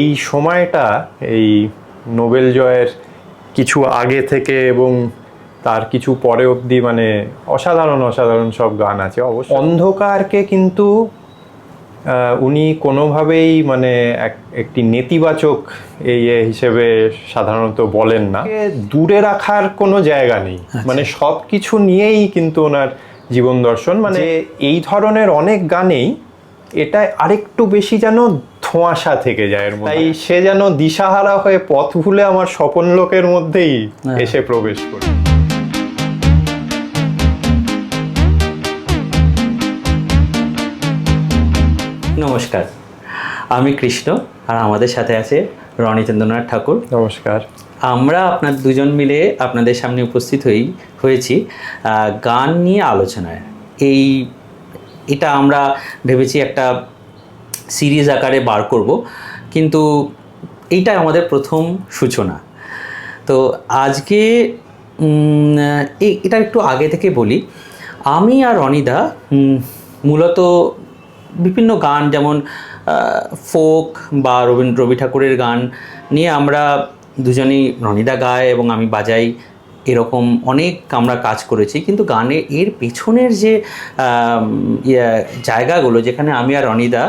এই সময়টা এই নোবেল জয়ের কিছু আগে থেকে এবং তার কিছু পরে অবধি মানে অসাধারণ অসাধারণ সব গান আছে। অবশ্য অন্ধকারকে কিন্তু উনি কোনোভাবেই মানে একটি নেতিবাচক হিসেবে সাধারণত বলেন না। দূরে রাখার কোনো জায়গা নেই, মানে সব কিছু নিয়েই কিন্তু ওনার জীবন দর্শন, মানে এই ধরনের অনেক গানেই এটা আরেকটু বেশি যেন ধোঁয়াশা থেকে যায় এর মধ্যে। তাই সে যেন দিশাহারা হয়ে পথ ভুলে আমার স্বপন লোকের মধ্যেই এসে প্রবেশ করে। নমস্কার, আমি কৃষ্ণ, আর আমাদের সাথে আছে রণিতেন্দ্রনাথ ঠাকুর। নমস্কার। আমরা আপনার দুজন মিলে আপনাদের সামনে উপস্থিত হয়েছি গান নিয়ে আলোচনায়। এটা আমরা ভেবেছি একটা সিরিজ আকারে বার করব, কিন্তু এইটা আমাদের প্রথম সূচনা। তো আজকে এটা একটু আগে থেকে বলি, আমি আর রনিদা মূলত বিভিন্ন গান, যেমন ফোক বা রবি ঠাকুরের গান নিয়ে আমরা দুজনেই, রনিদা গায় এবং আমি বাজাই, এরকম অনেক আমরা কাজ করেছি। কিন্তু গানের এর পেছনের যে জায়গাগুলো, যেখানে আমি আর রনিদা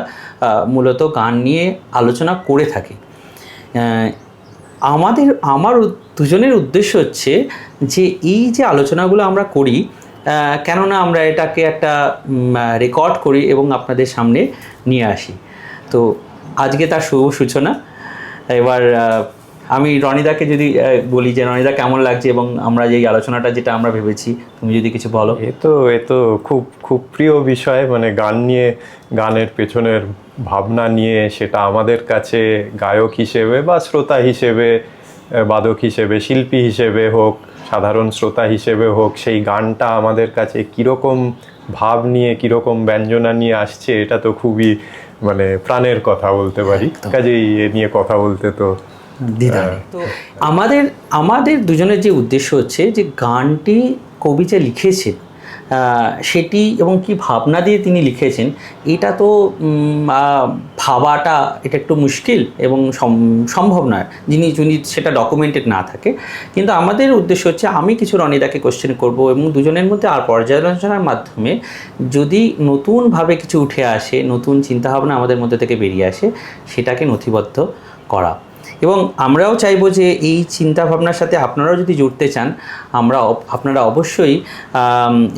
মূলত গান নিয়ে আলোচনা করে থাকি, আমার দুজনের উদ্দেশ্য হচ্ছে যে এই যে আলোচনাগুলো আমরা করি, কেননা আমরা এটাকে একটা রেকর্ড করি এবং আপনাদের সামনে নিয়ে আসি। তো আজকে তার শুভ সূচনা। এবার আমি রনিদাকে যদি বলি যে রনিদা কেমন লাগছে, এবং আমরা যে আলোচনাটা যেটা আমরা ভেবেছি, তুমি যদি কিছু বলো। এ তো খুব খুব প্রিয় বিষয়, মানে গান নিয়ে, গানের পেছনের ভাবনা নিয়ে, সেটা আমাদের কাছে গায়ক হিসেবে বা শ্রোতা হিসেবে, বাদক হিসেবে, শিল্পী হিসেবে হোক, সাধারণ শ্রোতা হিসেবে হোক, সেই গানটা আমাদের কাছে কীরকম ভাব নিয়ে, কীরকম ব্যঞ্জনা নিয়ে আসছে, এটা তো খুবই মানে প্রাণের কথা বলতে পারি। কাজেই এ নিয়ে কথা বলতে তো তো আমাদের দুজনের যে উদ্দেশ্য হচ্ছে যে গানটি কবি যে লিখেছেন সেটি এবং কি ভাবনা দিয়ে তিনি লিখেছেন, এটা তো ভাবাটা এটা একটু মুশকিল এবং সম্ভব নয় যিনি সেটা ডকুমেন্টেড না থাকে। কিন্তু আমাদের উদ্দেশ্য হচ্ছে, আমি কিছু রনিদাকে কোশ্চেন করব এবং দুজনের মধ্যে আর পর্যালোচনার মাধ্যমে যদি নতুনভাবে কিছু উঠে আসে, নতুন চিন্তাভাবনা আমাদের মধ্যে থেকে বেরিয়ে আসে, সেটাকে নথিবদ্ধ করা। এবং আমরাও চাইবো যে এই চিন্তাভাবনার সাথে আপনারাও যদি জুড়তে চান, আপনারা অবশ্যই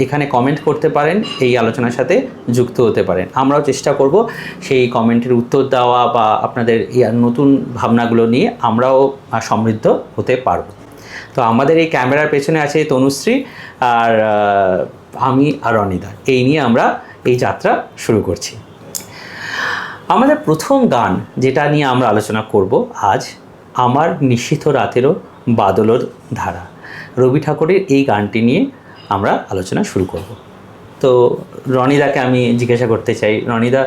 এখানে কমেন্ট করতে পারেন, এই আলোচনার সাথে যুক্ত হতে পারেন। আমরাও চেষ্টা করব সেই কমেন্টের উত্তর দেওয়া বা আপনাদের নতুন ভাবনাগুলো নিয়ে আমরাও সমৃদ্ধ হতে পারব। তো আমাদের এই ক্যামেরার পেছনে আছে তনুশ্রী, আর আমি আর রনিদা, এই নিয়ে আমরা এই যাত্রা শুরু করছি। আমাদের প্রথম গান যেটা নিয়ে আমরা আলোচনা করব আজ, আমার নিশীথ রাতেরও বাদলর ধারা, রবি ঠাকুরের এই গানটি নিয়ে আমরা আলোচনা শুরু করব। তো রনিদাকে আমি জিজ্ঞাসা করতে চাই, রনিদা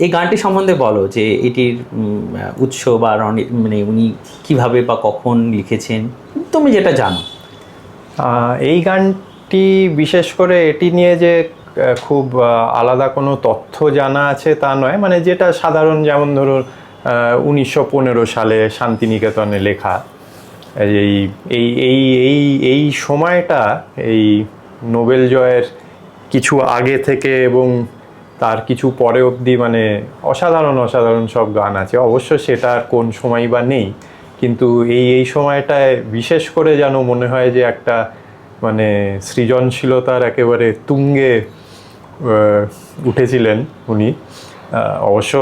এই গানটি সম্বন্ধে বলো, যে এটির উৎস বা মানে উনি কীভাবে বা কখন লিখেছেন, তুমি যেটা জানো। এই গানটি বিশেষ করে এটি নিয়ে যে খুব আলাদা কোনো তথ্য জানা আছে তা নয়, মানে যেটা সাধারণ, যেমন ধরুন 1915 সালে শান্তিনিকেতনে লেখা। এই এই এই এই এই সময়টা এই নোবেল জয়ের কিছু আগে থেকে এবং তার কিছু পরে অবধি মানে অসাধারণ অসাধারণ সব গান আছে। অবশ্য সেটার কোন সময় বা নেই, কিন্তু এই সময়টায় বিশেষ করে যেন মনে হয় যে একটা মানে সৃজনশীলতার একেবারে তুঙ্গে উঠেছিলেন উনি। অবশ্য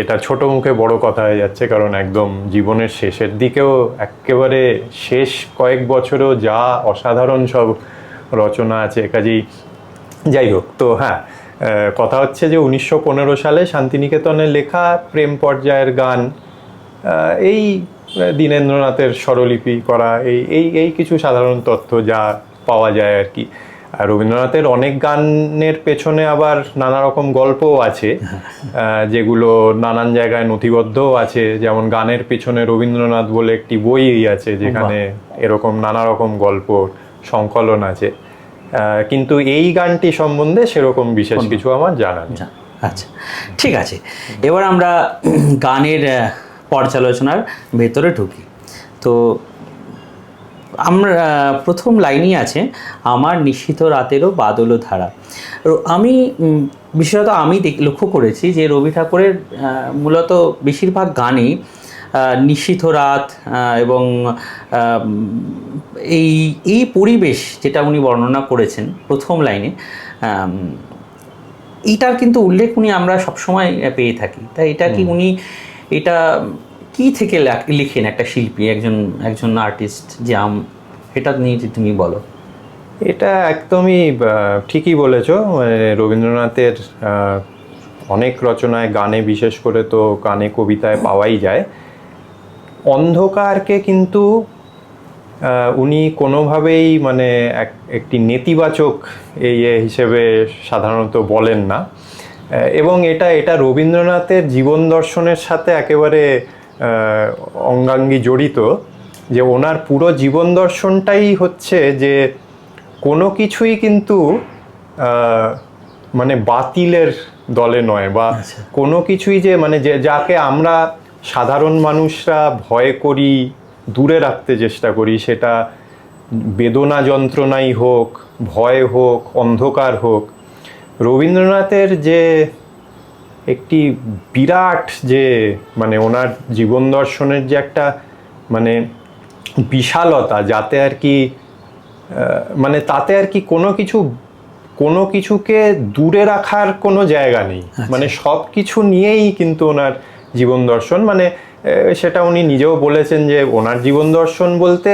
এটা ছোট মুখে বড় কথা হয়ে যাচ্ছে, কারণ একদম জীবনের শেষের দিকেও, একেবারে শেষ কয়েক বছরেও যা অসাধারণ সব রচনা আছে। কাজেই যাই হোক, তো হ্যাঁ, কথা হচ্ছে যে 1915 সালে শান্তিনিকেতনে লেখা প্রেম পর্যায়ের গান, এই দীনেন্দ্রনাথের স্বরলিপি করা, এই কিছু সাধারণ তথ্য যা পাওয়া যায় আর কি। আর রবীন্দ্রনাথের অনেক গানের পেছনে আবার নানা রকম গল্পও আছে, যেগুলো নানান জায়গায় নথিবদ্ধও আছে। যেমন গানের পেছনে রবীন্দ্রনাথ বলে একটি বই আছে, যেখানে এরকম নানা রকম গল্প সংকলন আছে। কিন্তু এই গানটি সম্বন্ধে সেরকম বিশেষ কিছু আমার জানা নেই। আচ্ছা, ঠিক আছে, এবার আমরা গানের পর্যালোচনার ভেতরে ঢুকি। তো আমরা প্রথম লাইনই আছে, আমার নিশীথ রাতেরও বাদল ধারা। আমি বিশেষত আমি লক্ষ্য করেছি যে রবি ঠাকুরের মূলত বেশিরভাগ গানই নিশীথ রাত এবং এই এই পরিবেশ যেটা উনি বর্ণনা করেছেন প্রথম লাইনে, এইটার কিন্তু উল্লেখ উনি আমরা সবসময় পেয়ে থাকি। তাই এটা কি উনি এটা কি থেকে লিখেন একটা শিল্পী, একজন আর্টিস্ট, যে এটা নিয়ে যদি তুমি বলো। এটা একদমই ঠিকই বলেছো। মানে রবীন্দ্রনাথের অনেক রচনায়, গানে বিশেষ করে তো গানে কবিতায় পাওয়াই যায়। অন্ধকারকে কিন্তু উনি কোনোভাবেই মানে একটি নেতিবাচক হিসেবে সাধারণত বলেন না, এবং এটা রবীন্দ্রনাথের জীবন দর্শনের সাথে একেবারে অঙ্গাঙ্গি জড়িত, যে ওনার পুরো জীবন দর্শনটাই হচ্ছে যে কোনো কিছুই কিন্তু মানে বাতিলের দলে নয়, বা কোনো কিছুই যে মানে যাকে আমরা সাধারণ মানুষরা ভয় করি, দূরে রাখতে চেষ্টা করি, সেটা বেদনা যন্ত্রণাই হোক, ভয় হোক, অন্ধকার হোক, রবীন্দ্রনাথের যে একটি বিরাট যে মানে ওনার জীবন দর্শনের যে একটা মানে বিশালতা, যাতে আর কি মানে তাতে আর কি কোনো কিছুকে দূরে রাখার কোনো জায়গা নেই। মানে সব কিছু নিয়েই কিন্তু ওনার জীবন দর্শন, মানে সেটা উনি নিজেও বলেছেন যে ওনার জীবন দর্শন বলতে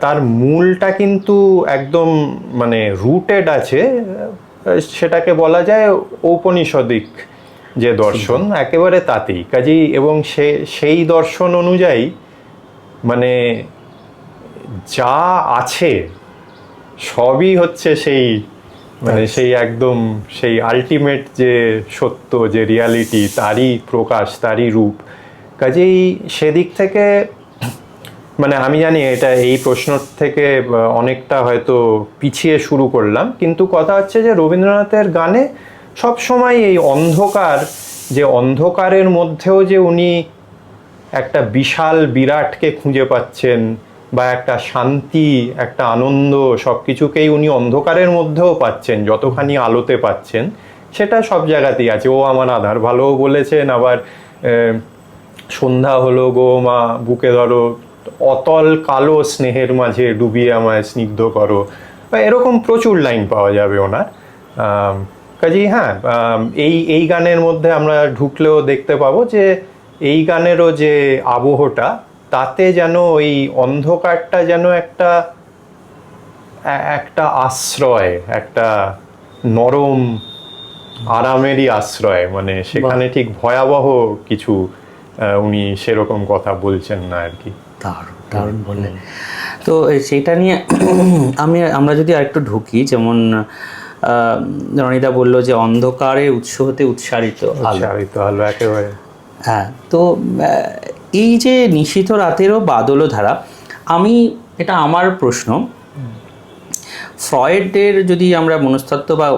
তার মূলটা কিন্তু একদম মানে রুটেড আছে, সেটাকে বলা যায় ঔপনিষদিক যে দর্শন, একেবারে তাতেই কাজেই। এবং সেই দর্শন অনুযায়ী মানে যা আছে সবই হচ্ছে সেই মানে সেই একদম সেই আলটিমেট যে সত্য, যে রিয়ালিটি, তারই প্রকাশ, তারই রূপ। কাজেই সেদিক থেকে মানে আমি জানি এটা এই প্রশ্ন থেকে অনেকটা হয়তো পিছিয়ে শুরু করলাম, কিন্তু কথা হচ্ছে যে রবীন্দ্রনাথের গানে সব সময় এই অন্ধকার, যে অন্ধকারের মধ্যেও যে উনি একটা বিশাল বিরাটকে খুঁজে পাচ্ছেন, বা একটা শান্তি, একটা আনন্দ, সব কিছুকেই উনি অন্ধকারের মধ্যেও পাচ্ছেন, যতখানি আলোতে পাচ্ছেন, সেটা সব জায়গাতেই আছে। ও আমার আধার ভালোও বলেছেন, আবার সন্ধ্যা হলো গো মা বুকে ধরো, অতল কালো স্নেহের মাঝে ডুবিয়ে আমায় স্নিগ্ধ করো, বা এরকম প্রচুর লাইন পাওয়া যাবে ওনার। কাজেই হ্যাঁ, এই গানের মধ্যে আমরা ঢুকলেও দেখতে পাবো যে এই গানেরও যে আবহটা, তাতে যেন ওই অন্ধকারটা যেন একটা আশ্রয়, একটা নরম আরামেরই আশ্রয়, মানে সেখানে ঠিক ভয়াবহ কিছু উনি সেরকম কথা বলছেন না আর কি। দারুণ বললেন। তো সেইটা নিয়ে আমরা যদি আরেকটু ঢুকি, যেমন রনিদা বললো যে অন্ধকারে উৎস হতে উৎসারিত আলো, একেবারে। হ্যাঁ, তো এই যে নিশীথ রাতেরও বাদল ধারা, এটা আমার প্রশ্ন, ফ্রয়েডের যদি আমরা মনস্তত্ত্ব বা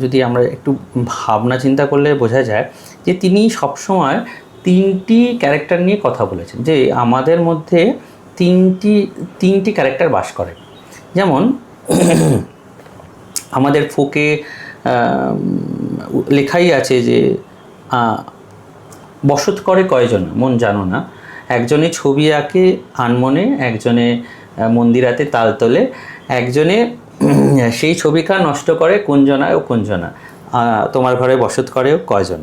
যদি আমরা একটু ভাবনা চিন্তা করলে বোঝা যায় যে তিনি সবসময় তিনটি ক্যারেক্টার নিয়ে কথা বলেছেন, যে আমাদের মধ্যে তিনটি ক্যারেক্টার বাস করে। যেমন আমাদের ফোকে লেখাই আছে যে বসত করে কয়জন মন জানো না, একজনে ছবি আঁকে আনমনে, একজনে মন্দিরাতে তাল তোলে, একজনে সেই ছবিকা নষ্ট করে কোনজনায় ও কোনজনা, তোমার ঘরে বসত করে কয়জন।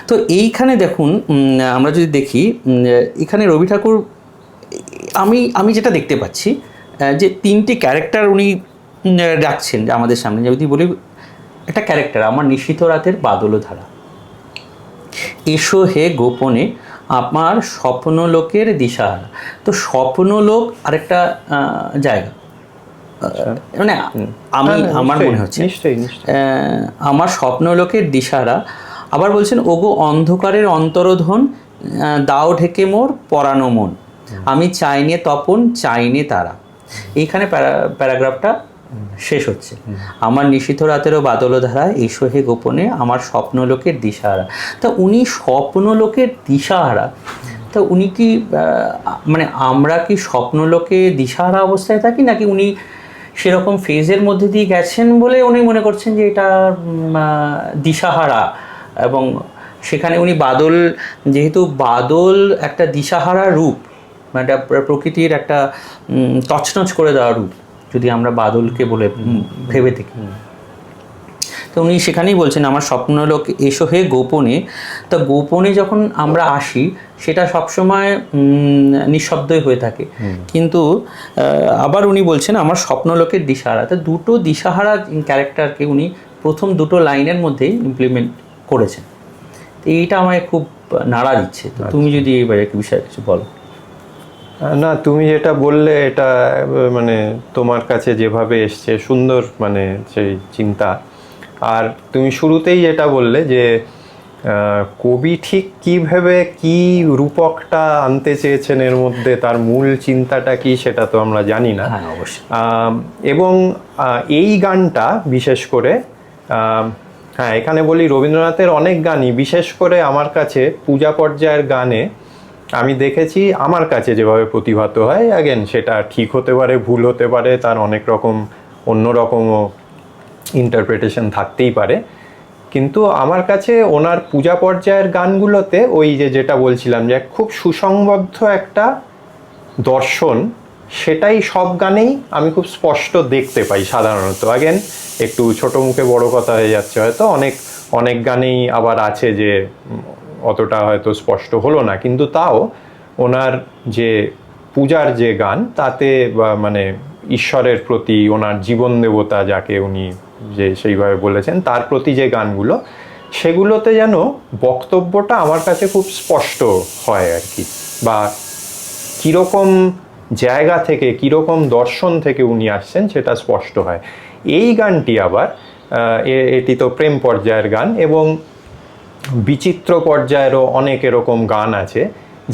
তো এইখানে দেখুন, আমরা যদি দেখি এখানে রবি ঠাকুর, আমি যেটা দেখতে পাচ্ছি যে তিনটি ক্যারেক্টার উনি রাখছেন আমাদের সামনে। যদি বলি একটা ক্যারেক্টার, আমার নিশীথ রাতের বাদল ধারা, এসো হে গোপনে আমার স্বপ্নলোকের দিশাহারা। তো স্বপ্নলোক আরেকটা জায়গা, মানে আমার মনে হচ্ছে আমার স্বপ্নলোকের দিশাহারা। আবার বলছেন, ওগো অন্ধকারের অন্তরোধন, দাও ঢেকে মোর পরানো মন, আমি চাইনে তপন চাইনে তারা। এইখানে প্যারাগ্রাফটা শেষ হচ্ছে, আমার নিশীথ রাতেরও বাদল ধারা এসো হে গোপনে আমার স্বপ্নলোকের দিশাহারা। তা উনি স্বপ্নলোকের দিশাহারা, তা উনি কি মানে আমরা কি স্বপ্নলোকে দিশাহারা অবস্থায় থাকি, নাকি উনি সেরকম ফেজের মধ্যে দিয়ে গেছেন বলে উনি মনে করছেন যে এটা দিশাহারা, এবং সেখানে উনি বাদল, যেহেতু বাদল একটা দিশাহারা রূপ, মানে একটা প্রকৃতির একটা তছনছ করে দেওয়া রূপ, যদি আমরা বাদলকে বলে ভেবে থাকি, তো উনি সেখানেই বলছেন আমার স্বপ্নলোক এসো হে গোপনে। তা গোপনে যখন আমরা আসি সেটা সবসময় নিঃশব্দই হয়ে থাকে, কিন্তু আবার উনি বলছেন আমার স্বপ্নলোকের দিশাহারা। তা দুটো দিশাহারা ক্যারেক্টারকে উনি প্রথম দুটো লাইনের মধ্যেই ইমপ্লিমেন্ট করেছেন। এইটা আমায় খুব নাড়া দিচ্ছে। তো তুমি যদি এবারে একটু বিষয়ে কিছু বলো। না, তুমি যেটা বললে এটা মানে তোমার কাছে যেভাবে এসছে সুন্দর, মানে সেই চিন্তা। আর তুমি শুরুতেই যেটা বললে যে কবি ঠিক কীভাবে কি রূপকটা আনতে চেয়েছেন, এর মধ্যে তার মূল চিন্তাটা কি সেটা তো আমরা জানি না। হ্যাঁ, অবশ্যই। এবং এই গানটা বিশেষ করে, হ্যাঁ এখানে বলি রবীন্দ্রনাথের অনেক গানই বিশেষ করে আমার কাছে পূজা পর্যায়ের গানে আমি দেখেছি আমার কাছে যেভাবে প্রতিভাত হয়, অ্যাগেন সেটা ঠিক হতে পারে, ভুল হতে পারে, তার অনেক রকম অন্যরকমও ইন্টারপ্রিটেশন থাকতেই পারে, কিন্তু আমার কাছে ওনার পূজা পর্যায়ের গানগুলোতে ওই যেটা বলছিলাম যে খুব সুসংবদ্ধ একটা দর্শন, সেটাই সব গানেই আমি খুব স্পষ্ট দেখতে পাই সাধারণত। অ্যাগেন একটু ছোট মুখে বড় কথা হয়ে যাচ্ছে হয়তো, অনেক অনেক গানেই আবার আছে যে অতটা হয়তো স্পষ্ট হলো না, কিন্তু তাও ওনার যে পূজার যে গান তাতে মানে ঈশ্বরের প্রতি ওনার জীবন দেবতা যাকে উনি যে সেইভাবে বলেছেন তার প্রতি যে গানগুলো, সেগুলোতে যেন বক্তব্যটা আমার কাছে খুব স্পষ্ট হয় আর কি, বা কীরকম জায়গা থেকে কীরকম দর্শন থেকে উনি আসছেন সেটা স্পষ্ট হয়। এই গানটি আবার এটি তো প্রেম পর্যায়ের গান, এবং বিচিত্র পর্যায়েরও অনেক এরকম গান আছে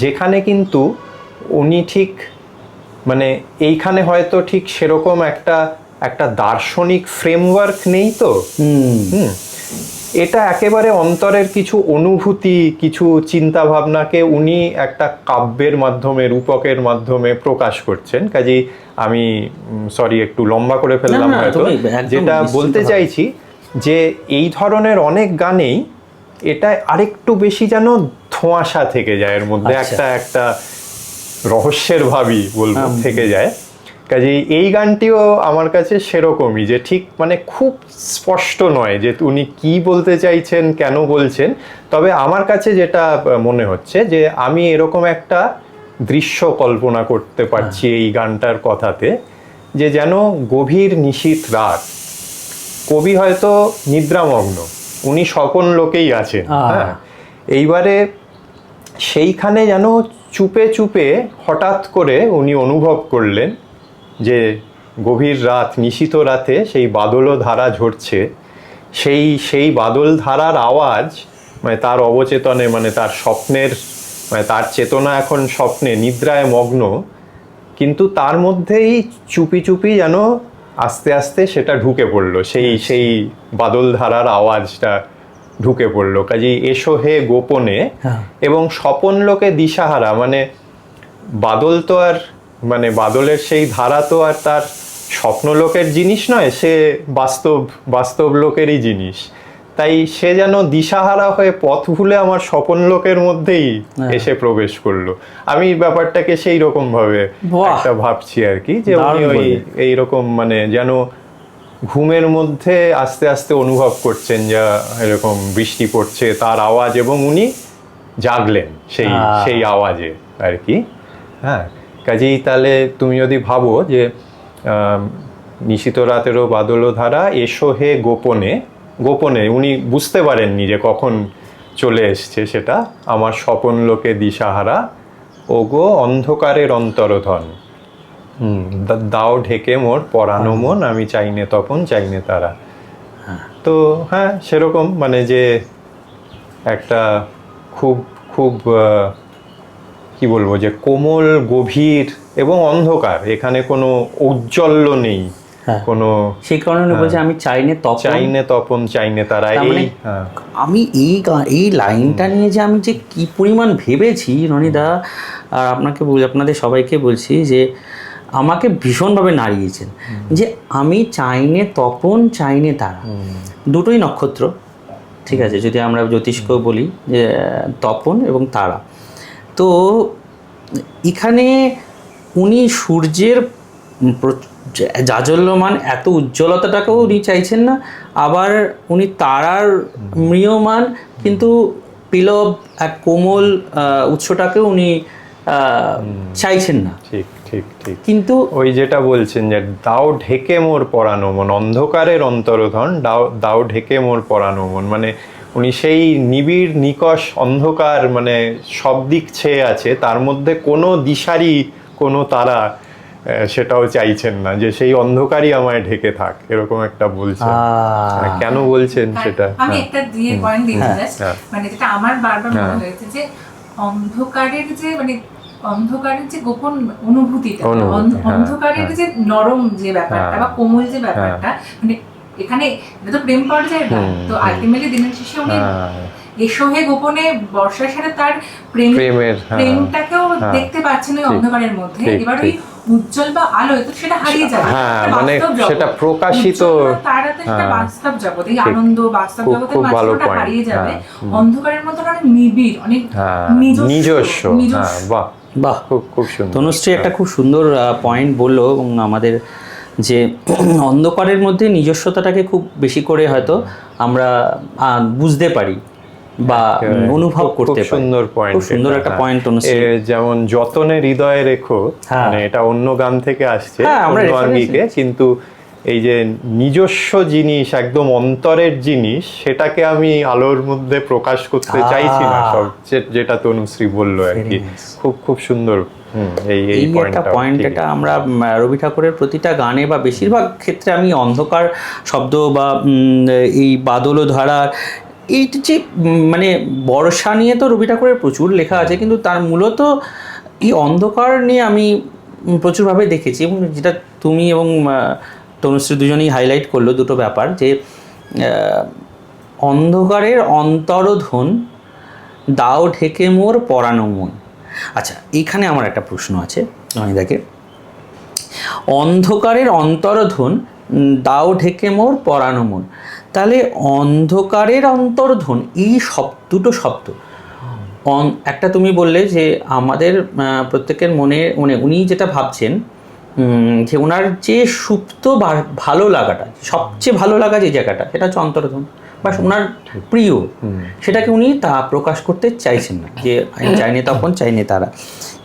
যেখানে কিন্তু উনি ঠিক মানে এইখানে হয়তো ঠিক সেরকম একটা দার্শনিক ফ্রেমওয়ার্ক নেই তো, এটা একেবারে অন্তরের কিছু অনুভূতি, কিছু চিন্তা ভাবনাকে উনি একটা কাব্যের মাধ্যমে, রূপকের মাধ্যমে প্রকাশ করছেন। কাজেই আমি সরি একটু লম্বা করে ফেললাম হয়তো, যেটা বলতে চাইছি যে এই ধরনের অনেক গানেই এটা আরেকটু বেশি যেন ধোঁয়াশা থেকে যায়, এর মধ্যে একটা রহস্যের ভাবই বলবো থেকে যায়। কাজেই এই গানটিও আমার কাছে সেরকমই, যে ঠিক মানে খুব স্পষ্ট নয় যে উনি কি বলতে চাইছেন, কেন বলছেন, তবে আমার কাছে যেটা মনে হচ্ছে যে আমি এরকম একটা দৃশ্য কল্পনা করতে পারছি এই গানটার কথাতে, যে যেন গভীর নিশীথ রাত, কবি হয়তো নিদ্রামগ্ন, উনি স্বপন লোকেই আছেন, হ্যাঁ, এইবারে সেইখানে যেন চুপে চুপে হঠাৎ করে উনি অনুভব করলেন যে গভীর রাত, নিশীথ রাতে সেই বাদল ধারা ঝরছে, সেই বাদল ধারার আওয়াজ মানে তার অবচেতনে, মানে তার স্বপ্নের, মানে তার চেতনা এখন স্বপ্নে নিদ্রায় মগ্ন, কিন্তু তার মধ্যেই চুপি চুপি যেন আস্তে আস্তে সেটা ঢুকে পড়লো, সেই বাদল ধারার আওয়াজটা ঢুকে পড়লো। কাজেই এসো হে গোপনে, এবং স্বপন লোকে দিশাহারা, মানে বাদল তো আর মানে বাদলের সেই ধারা তো আর তার স্বপ্নলোকের জিনিস নয়, সে বাস্তব লোকেরই জিনিস, তাই সে যেন দিশাহারা হয়ে পথ ভুলে আমার স্বপন লোকের মধ্যেই এসে প্রবেশ করলো। আমি ব্যাপারটাকে সেই রকম ভাবে একটা ভাবছি আর কি, যে উনি ওই এইরকম মানে যেন ঘুমের মধ্যে আস্তে আস্তে অনুভব করছেন যা এরকম বৃষ্টি পড়ছে তার আওয়াজ, এবং উনি জাগলেন সেই আওয়াজে আর কি। হ্যাঁ, কাজেই তাহলে তুমি যদি ভাবো যে নিশীথ রাতেরও বাদল ধারা এসো হে গোপনে, গোপনে উনি বুঝতে পারেননি যে কখন চলে এসছে সেটা, আমার স্বপন লোকে দিশাহারা, ওগো অন্ধকারের অন্তরধন, দাও ঢেকে মোর পরানো মন, আমি চাইনে তপন চাইনে তারা। তো হ্যাঁ সেরকম, মানে যে একটা খুব খুব কি বলবো, যে কোমল গভীর এবং অন্ধকার, এখানে কোনো ঔজ্জ্বল্য নেই, হ্যাঁ। কোনো সেই কারণে উনি বলছে আমি চাইনে তপন চাইনে তপন চাইনে তারা, তার মানে এই হ্যাঁ আমি এই লাইনটা নিয়ে যে আমি যে কি পরিমাণ ভেবেছি রনিদা, আর আপনাদের সবাইকে বলছি যে আমাকে ভীষণভাবে নাড়িয়েছেন যে আমি চাইনে তপন চাইনে তারা, দুটোই নক্ষত্র, ঠিক আছে, যদি আমরা জ্যোতিষকেও বলি যে তপন এবং তারা। তো এখানে উনি সূর্যের জাজ্বল্যমান এত উজ্জ্বলতাটাকেও উনি চাইছেন না, আবার উনি তারার ম্রিয়মান কিন্তু পিলব এক কোমল উৎসটাকেও উনি চাইছেন না। ঠিক ঠিক ঠিক। কিন্তু ওই যেটা বলছেন যে দাও ঢেকে মোর পরানো মন, অন্ধকারের অন্তরধন দাও ঢেকে মোর পরানো মন, মানে উনি সেই নিবিড় নিকষ অন্ধকার, মানে সব দিক ছেয়ে আছে, তার মধ্যে কোনো দিশারি কোনো তারা সেটাও চাইছেন না, যে সেই অন্ধকারই আমায় ঢেকে থাক, এরকম একটা বলছেন। কেন বলছেন সেটা? আমি একটা দিয়ে পয়েন্ট দিতে চাই, মানে যেটা আমার বারবার মনে হয়েছে যে অন্ধকারের যে মানে অন্ধকারের যে গোপন অনুভূতিটা, অন্ধকারের যে নরম যে ব্যাপারটা বা কোমল যে ব্যাপারটা, মানে এখানে এটা তো প্রেম পর্যায়ে না, তো আলটিমেটলি দিনের শেষে উনি এসো হে গোপনে বর্ষার সাথে তার প্রেমটাকেও দেখতে পাচ্ছেন ওই অন্ধকারের মধ্যে। এবার ওই উজ্জ্বল বা আলো তো সেটা হারিয়ে যাবে, মানে সেটা প্রকাশিত তারাতে সেটা বাস্তব জগৎ, এই আনন্দ বাস্তব জগতের মাঝখানে হারিয়ে যাবে, অন্ধকারের মধ্যে অনেক নিবিড়, অনেক নিজস্ব। বাহ বাহ, খুব সুন্দর। তনুশ্রী একটা খুব সুন্দর পয়েন্ট বললো, এবং আমাদের যে অন্ধকারের মধ্যে নিজস্বতাটাকে খুব বেশি করে হয়তো আমরা বুঝতে পারি বা অনুভব করতে পারি। সুন্দর পয়েন্ট, খুব সুন্দর একটা পয়েন্ট তনুশ্রী। যেমন যতনে হৃদয়ে রেখো, মানে এটা অন্য গান থেকে আসছে, অন্য আঙ্গিকে, কিন্তু এই যে নিজস্ব জিনিস, একদম অন্তরের জিনিস, সেটাকে আমি আলোর মধ্যে প্রকাশ করতে চাইছি না, সব যেটা তনুশ্রী বললো আর কি, খুব সুন্দর। এই একটা পয়েন্ট, এটা আমরা রবি ঠাকুরের প্রতিটা গানে বা বেশিরভাগ ক্ষেত্রে আমি অন্ধকার শব্দ বা এই বাদল ধারা, এই যে মানে বর্ষা নিয়ে তো রবি ঠাকুরের প্রচুর লেখা আছে, কিন্তু তার মূলত এই অন্ধকার নিয়ে আমি প্রচুরভাবে দেখেছি, এবং যেটা তুমি এবং তনুশ্রী দুজনেই হাইলাইট করলো দুটো ব্যাপার, যে অন্ধকারের অন্তরধন দাও ঢেকে মোর পরানো মন। আচ্ছা, এইখানে আমার একটা প্রশ্ন আছে অনিদাকে, অন্ধকারের অন্তরধন দাও ঢেকে মোর পরানো মন, তাহলে অন্ধকারের অন্তর্ধন এই দুটো শব্দ, একটা তুমি বললে যে আমাদের প্রত্যেকের মনে উনি যেটা ভাবছেন যে ওনার যে সুপ্ত ভালো লাগাটা, সবচেয়ে ভালো লাগা যে জায়গাটা, সেটা হচ্ছে অন্তর্ধন বা ওনার প্রিয়, সেটাকে উনি তা প্রকাশ করতে চাইছেন না, যে চাইনে তখন চাইনে তারা।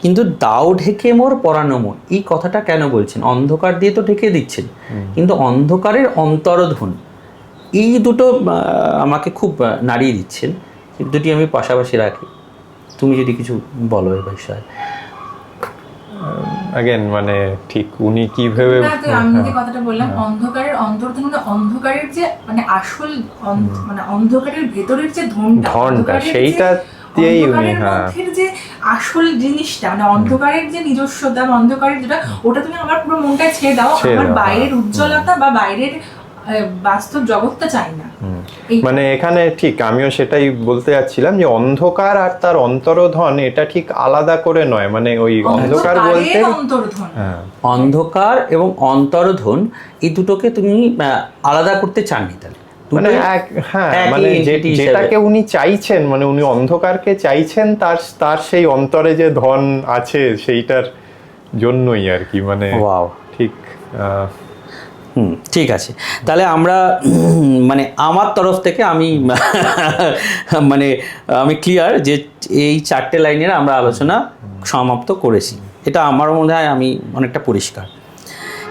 কিন্তু দাও ঢেকে মোর পরানো মন, এই কথাটা কেন বলছেন? অন্ধকার দিয়ে তো ঢেকে দিচ্ছেন, কিন্তু অন্ধকারের অন্তরধন, এই দুটো আমাকে খুব নাড়িয়ে দিচ্ছেন, দুটি আমি পাশাপাশি রাখি। তুমি যদি কিছু বলো এই বিষয়ে। अगेन মানে ঠিক উনি কিভাবে, আমি যে কথাটা বললাম অন্ধকারের অন্তর্ধন, মানে অন্ধকারের যে মানে আসল মানে অন্ধকারের ভেতরের যে ধনটা সেইটা দিয়েই উনি যে আসল জিনিসটা, মানে অন্ধকারের যে নিজস্বতা, অন্ধকারের যেটা, ওটা তুমি আমার পুরো মনটা ছেড়ে দাও, আমার বাইরের উজ্জ্বলতা বা বাইরের বাস্তব জগৎটা চাই না। মানে এখানে ঠিক আমিও সেটাই বলতে যাচ্ছিলাম যে অন্ধকার আর তার অন্তরধন এটা ঠিক আলাদা করে নয়, মানে ওই অন্ধকার বলতে অন্ধকার এবং অন্তরধন এই দুটোকে তুমি আলাদা করতে চাননি, তাহলে মানে মানে যেটাকে উনি চাইছেন, মানে উনি অন্ধকারকে চাইছেন তার সেই অন্তরে যে ধন আছে সেইটার জন্যই আর কি, মানে ঠিক। ঠিক আছে, তাহলে আমরা মানে আমার তরফ থেকে আমি মানে আমি ক্লিয়ার যে এই চারটে লাইনের আমরা আলোচনা সমাপ্ত করেছি, এটা আমার মনে হয় আমি অনেকটা পরিষ্কার।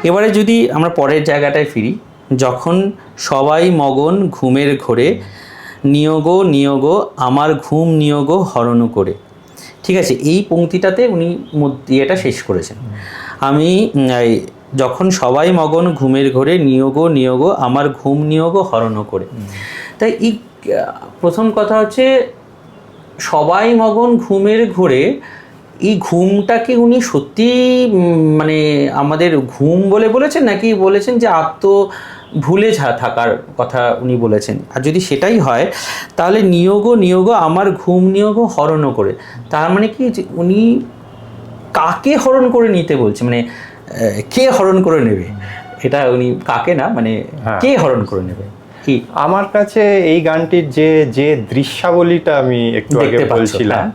এবারে যদি আমরা পরের জায়গাটায় ফিরি, যখন সবাই মগন ঘুমের ঘোরে, নিয়োগ আমার ঘুম নিয়োগ হরণ করে। ঠিক আছে, এই পংক্তিটাতে উনি এটা শেষ করেছেন। আমি যখন সবাই মগন ঘুমের ঘোরে, নিয়োগ আমার ঘুম নিয়োগ হরণ করে। তাই এই প্রথম কথা হচ্ছে সবাই মগন ঘুমের ঘোরে, এই ঘুমটাকে উনি সত্যি মানে আমাদের ঘুম বলে বলেছেন, নাকি বলেছেন যে ভুলে থাকার কথা উনি বলেছেন? আর যদি সেটাই হয় তাহলে নিয়োগ আমার ঘুম নিয়োগ হরণ করে, তার মানে কি যে উনি কাকে হরণ করে নিতে বলছে, মানে কে হরণ করে নেবে, এটা উনি কাকে না মানে কে হরণ করে নেবে? কি আমার কাছে এই গানটির যে দৃশ্যাবলীটা আমি একটু আগে বলছিলাম,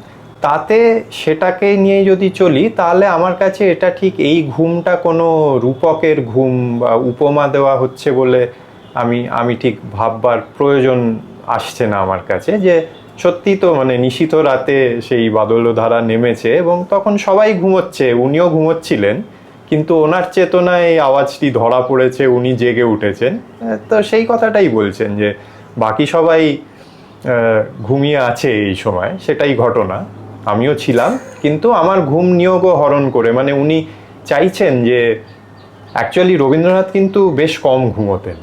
তাতে সেটাকে নিয়ে যদি চলি তাহলে আমার কাছে এটা ঠিক এই ঘুমটা কোনো রূপকের ঘুম বা উপমা দেওয়া হচ্ছে বলে আমি ঠিক ভাববার প্রয়োজন আসছে না আমার কাছে। যে সত্যি তো মানে নিশীথ রাতে সেই বাদলধারা নেমেছে এবং তখন সবাই ঘুমোচ্ছে, উনিও ঘুমোচ্ছিলেন, কিন্তু ওনার চেতনায় এই আওয়াজটি ধরা পড়েছে, উনি জেগে উঠেছেন। তো সেই কথাটাই বলছেন যে বাকি সবাই ঘুমিয়ে আছে এই সময়, সেটাই ঘটনা, আমিও ছিলাম, কিন্তু আমার ঘুম নিয়োগও হরণ করে। মানে উনি চাইছেন যে অ্যাকচুয়ালি রবীন্দ্রনাথ কিন্তু বেশ কম ঘুমোতেন,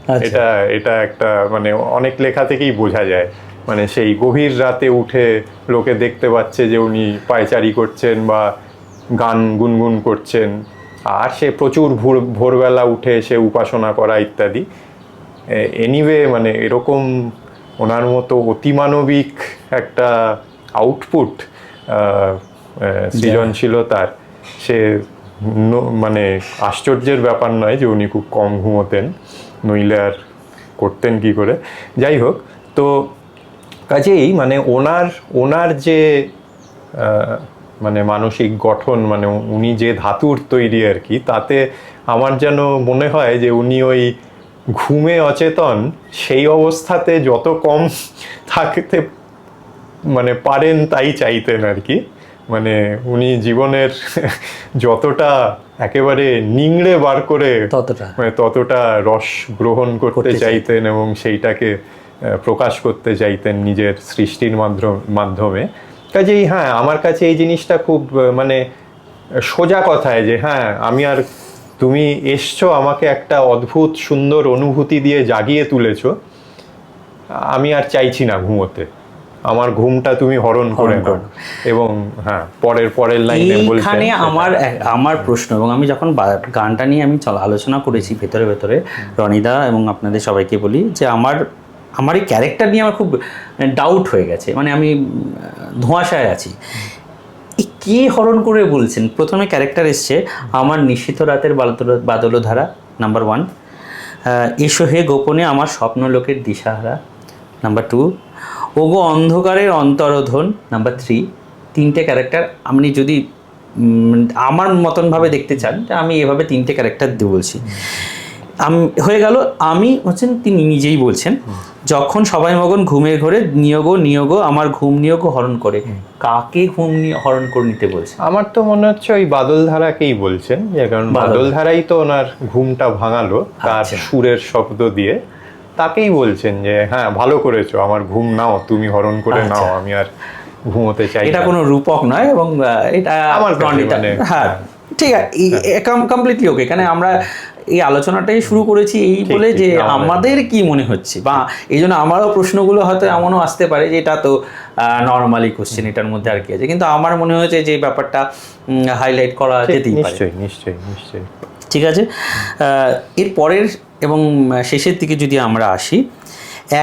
এটা একটা মানে অনেক লেখা থেকেই বোঝা যায়। মানে সেই গভীর রাতে উঠে লোকে দেখতে পাচ্ছে যে উনি পায়চারি করছেন বা গান গুনগুন করছেন, আর সে প্রচুর ভোরবেলা উঠে সে উপাসনা করা ইত্যাদি। এনিওয়ে মানে এরকম ওনার মতো অতিমানবিক একটা আউটপুট সৃজনশীলতার, সে মানে আশ্চর্যের ব্যাপার নয় যে উনি খুব কম ঘুমোতেন, নইলে আর করতেন কি করে। যাই হোক, তো কাজেই মানে ওনার যে মানে মানসিক গঠন, মানে উনি যে ধাতুর তৈরি আর কি, তাতে আমার যেন মনে হয় যে উনি ওই ঘুমে অচেতন সেই অবস্থাতে যত কম থাকতে মানে পারেন তাই চাইতেন আর কি। মানে উনি জীবনের যতটা একেবারে নিংড়ে বার করে ততটা রস গ্রহণ করতে চাইতেন এবং সেইটাকে প্রকাশ করতে চাইতেন নিজের সৃষ্টির মাধ্যমে। কাজেই হ্যাঁ, আমার কাছে এই জিনিসটা খুব মানে সোজা কথায় যে হ্যাঁ, তুমি এসছো, আমাকে একটা অদ্ভুত সুন্দর অনুভূতি দিয়ে জাগিয়ে তুলেছো, আমি আর চাইছি না ঘুমোতে, আমার ঘুমটা তুমি হরণ করে নাও। এবং হ্যাঁ, পরের লাইনে বলছেন, এখানে আমার প্রশ্ন, এবং আমি যখন গানটা নিয়ে আমি আলোচনা করেছি ভেতরে রনিদা এবং আপনাদের সবাইকে বলি যে আমার এই ক্যারেক্টার নিয়ে আমার খুব ডাউট হয়ে গেছে, মানে আমি ধোঁয়াশায় আছি। কে হরণ করে বলছেন? প্রথমে ক্যারেক্টার এসছে আমার নিশীথ রাতের বাদলধারা, নাম্বার 1। এসো হে গোপনে আমার স্বপ্ন লোকের দিশাহারা, নাম্বার 2। ওগো অন্ধকারের অন্তরোধন, নাম্বার 3। 3টে ক্যারেক্টার আপনি যদি আমার মতনভাবে দেখতে চান, আমি এভাবে 3টে ক্যারেক্টার দিয়ে বলছি। হয়ে গেল আমি হচ্ছেন, তিনি নিজেই বলছেন যখন সবাই মগন ঘুমের ঘরে নিয়োগ আমার ঘুম নিয়োগ হরণ করে, কাকে ঘুম হরণ করে নিতে বলছে? আমার তো মনে হচ্ছে ওই বাদলধারাকেই বলছেন, কারণ বাদলধারাই তো ওনার ঘুমটা ভাঙালো তার সুরের শব্দ দিয়ে, তাকেই বলছেন যে হ্যাঁ, ভালো করেছো, আমার ঘুম নাও, তুমি হরণ করে নাও, আমি আর ঘুমোতে চাই। এটা কোনো রূপক নয়, এবং এটা আমার হ্যাঁ ঠিক আছে, কমপ্লিটলি ওকে। এখানে আমরা এই আলোচনাটাই শুরু করেছি এই বলে যে আমাদের কি মনে হচ্ছে, বা এই জন্য আমারও প্রশ্নগুলো হয়তো এমনও আসতে পারে যে এটা তো নর্মালি কোশ্চেন, এটার মধ্যে আর কি আছে, কিন্তু আমার মনে হয়েছে যে ব্যাপারটা হাইলাইট করা যেতেই পারে। নিশ্চয়ই। ঠিক আছে, এর পরের এবং শেষের দিকে যদি আমরা আসি,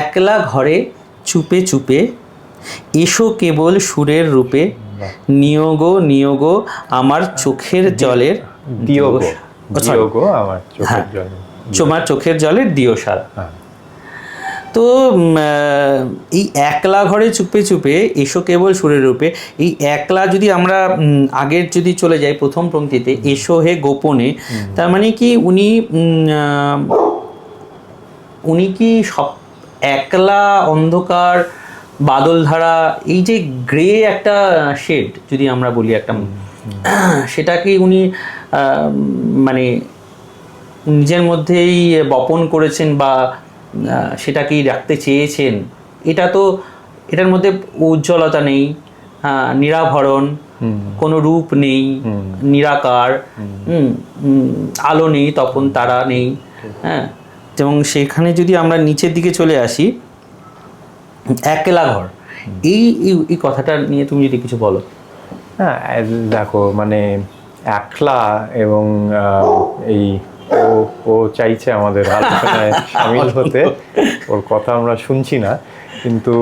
একলা ঘরে চুপে চুপে এসো কেবল সুরের রূপে, নিয়োগ আমার চোখের জলের তোমার চোখের জলের দিও সারা। তো এই একলা ঘরে চুপে চুপে এসো কেবল সুরের রূপে, এই একলা যদি আমরা আগের যদি চলে যাই প্রথম পংক্তিতে, এসো হে গোপনে, তার মানে কি উনি কি সব একলা অন্ধকার বাদলধারা, এই যে গ্রে একটা শেড যদি আমরা বলি একটা, সেটাকে উনি মানে নিজের মধ্যেই বপন করেছেন বা সেটাকেই রাখতে চেয়েছেন? এটার মধ্যে উজ্জ্বলতা নেই, নিরাভরণ, কোনো রূপ নেই, নিরাকার, আলো নেই, তখন তারা নেই। হ্যাঁ, এবং সেখানে যদি আমরা নিচের দিকে চলে আসি, একলা ঘর, এই কথাটা নিয়ে তুমি যদি কিছু বলো। হ্যাঁ দেখো মানে একলা এবং এই ও ও চাইছে আমাদের আলোচনায় সামিল হতে, ওর কথা আমরা শুনছি না, কিন্তু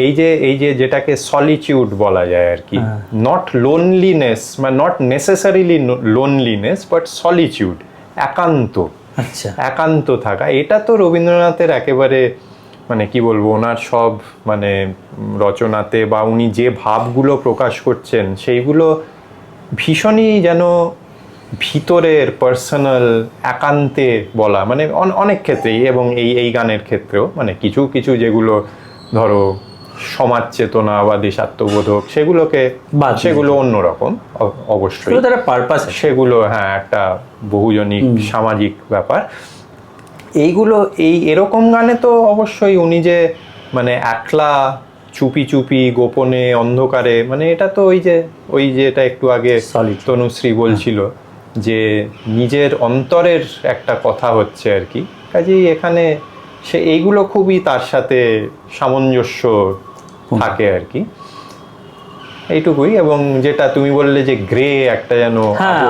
এই যে যেটাকে সলিটিউড বলা যায় আর কি, নট লোনলিনেস মানে not necessarily loneliness but solitude, একান্ত, আচ্ছা, একান্ত থাকা, এটা তো রবীন্দ্রনাথের একেবারে মানে কি বলবো, ওনার সব মানে রচনাতে বা উনি যে ভাবগুলো প্রকাশ করছেন সেইগুলো ভীষণই যেন ভিতরের পার্সোনাল একান্তে বলা, মানে অনেক ক্ষেত্রেই, এবং এই গানের ক্ষেত্রেও মানে কিছু কিছু যেগুলো ধরো সমাজ চেতনা বা দেশাত্মবোধক সেগুলো অন্যরকম অবশ্যই, তারা পারপাস, সেগুলো হ্যাঁ একটা বহুজনিক সামাজিক ব্যাপার। এইগুলো এরকম গানে তো অবশ্যই উনি যে মানে একলা চুপি চুপি গোপনে অন্ধকারে, মানে এটা তো ওই যে এটা একটু আগে তনুশ্রী বলছিল যে নিজের অন্তরের একটা কথা হচ্ছে আর কি, কাজেই এখানে এইগুলো খুবই তার সাথে সামঞ্জস্য থাকে আর কি, এইটুকুই। এবং যেটা তুমি বললে যে গ্রে একটা যেন,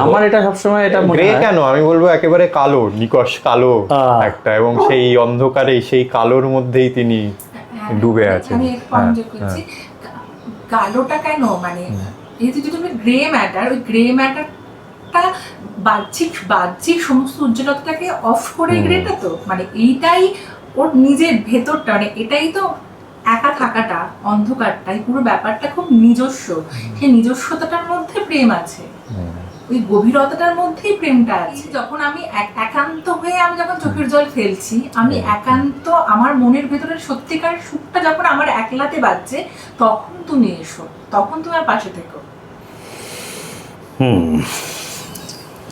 আমার এটা সবসময় এটা গ্রে কেন আমি বলবো একেবারে কালো, নিকষ কালো একটা, এবং সেই অন্ধকারে সেই কালোর মধ্যেই তিনি ডুবে আছেন। আমি পয়েন্ট করছি, কালোটা কেন মানে এই যে তুমি গ্রে ম্যাটার, ওই গ্রে ম্যাটারটা বাহ্যিক সমস্ত উজ্জ্বলতাটাকে অফ করে গ্রেটা, তো মানে এইটাই ওর নিজের ভেতরটা, মানে এটাই তো একা থাকাটা, অন্ধকারটাই পুরো ব্যাপারটা খুব নিজস্ব, সেই নিজস্বতাটার মধ্যে প্রেম আছে, ওই গভীরতাটার মধ্যেই প্রেমটা আছে। যখন আমি একান্ত হয়ে আমি যখন চোখের জল ফেলছি, আমি একান্ত, আমার মনের ভেতরের সত্যিকার সুখটা যখন আমার একলাতে বাজছে, তখন তুমি এসো, তখন তুমি আমার পাশে থেকো।